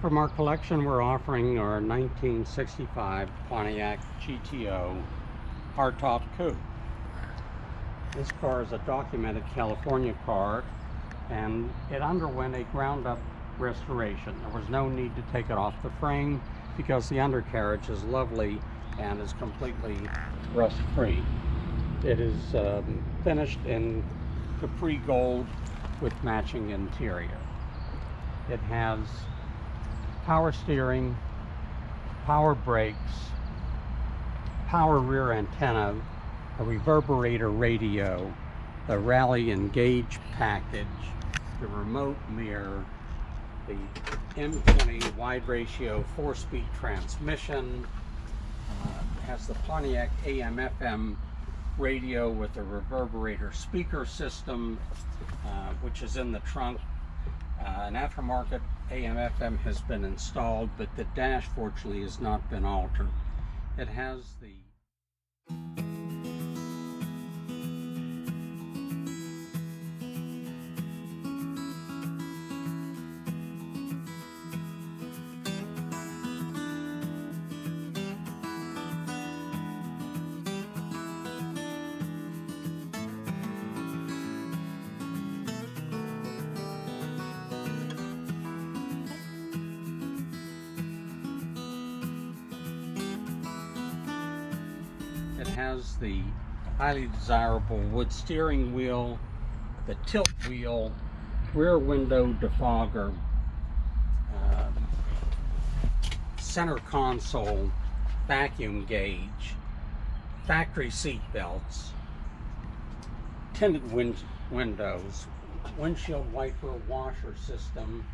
From our collection, we're offering our 1965 Pontiac GTO hardtop coupe. This car is a documented California car, and it underwent a ground-up restoration. There was no need to take it off the frame because the undercarriage is lovely and is completely rust-free. It is finished in Capri Gold with matching interior. It has power steering, power brakes, power rear antenna, a reverberator radio, the rally engage package, the remote mirror, the M20 wide ratio 4-speed transmission, has the Pontiac AM/FM radio with a reverberator speaker system, which is in the trunk. An aftermarket AM/FM has been installed, but the dash fortunately has not been altered. It has the highly desirable wood steering wheel, the tilt wheel, rear window defogger, center console, vacuum gauge, factory seat belts, tinted windows, windshield wiper washer system,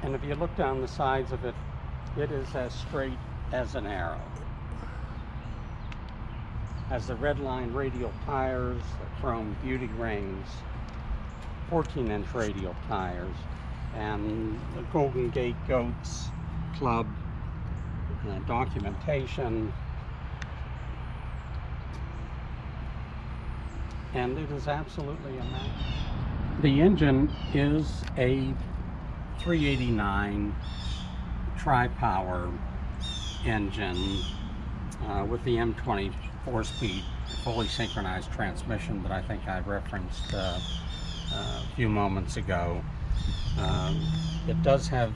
and if you look down the sides of it, it is as straight as an arrow. Has the red line radial tires, the chrome beauty rings, 14-inch radial tires, and the Golden Gate Goats Club documentation. And it is absolutely a match. The engine is a 389 tri-power engine with the M20 4-speed fully synchronized transmission that I think I referenced a few moments ago. It does have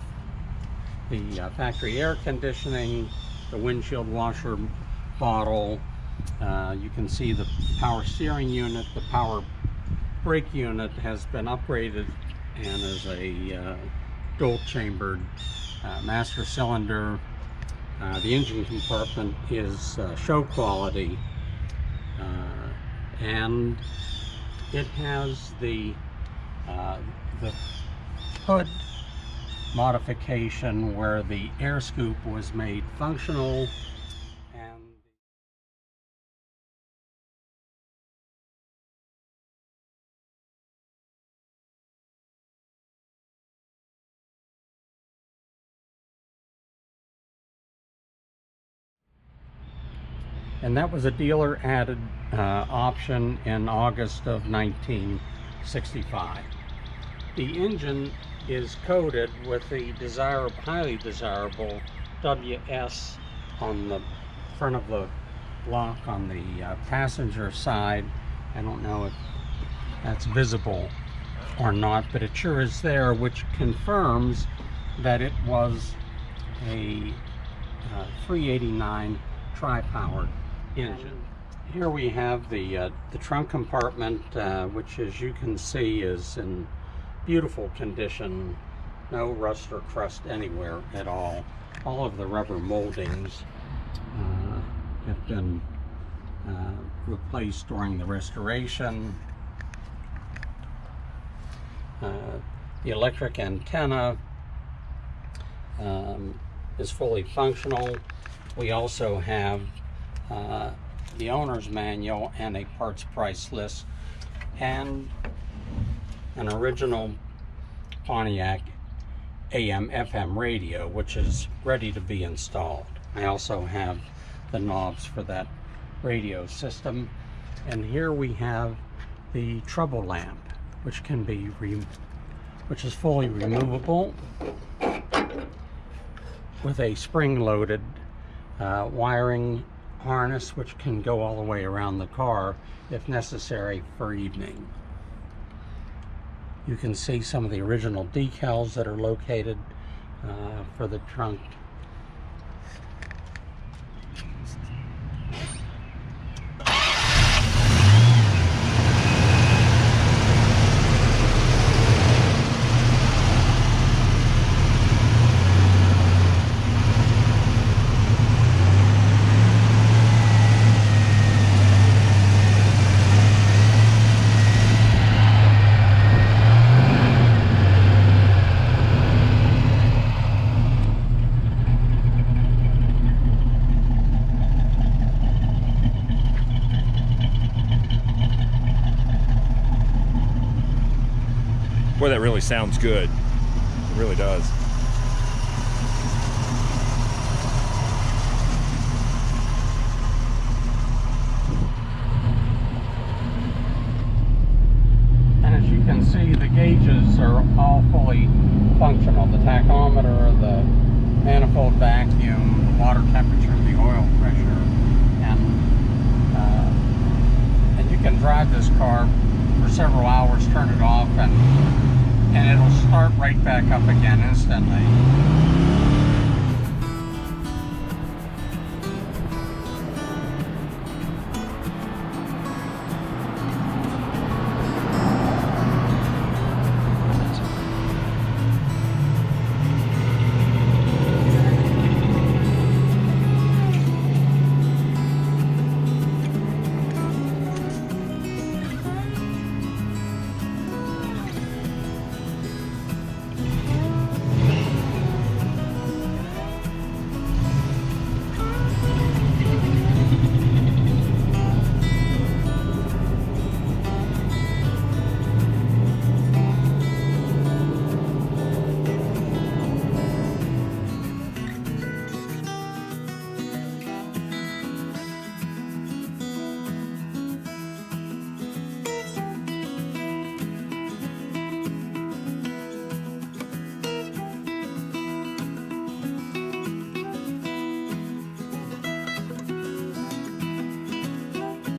the factory air conditioning, the windshield washer bottle. You can see the power steering unit, the power brake unit has been upgraded and is a dual chambered master cylinder. The engine compartment is show quality, and it has the hood modification where the air scoop was made functional, and that was a dealer added option in August of 1965. The engine is coated with the highly desirable WS on the front of the block on the passenger side. I don't know if that's visible or not, but it sure is there, which confirms that it was a 389 tri-powered engine. Here we have the trunk compartment, which, as you can see, is in beautiful condition. No rust or crust anywhere at all. All of the rubber moldings have been replaced during the restoration. The electric antenna is fully functional. We also have the owner's manual and a parts price list, and an original Pontiac AM/FM radio, which is ready to be installed. I also have the knobs for that radio system, and here we have the trouble lamp, which is fully removable with a spring-loaded wiring harness, which can go all the way around the car if necessary for evening. You can see some of the original decals that are located for the trunk. Boy, that really sounds good. It really does. And as you can see, the gauges are all fully functional. The tachometer, the manifold vacuum, the water temperature, the oil pressure, and you can drive this car for several hours, turn it off, and it'll start right back up again instantly.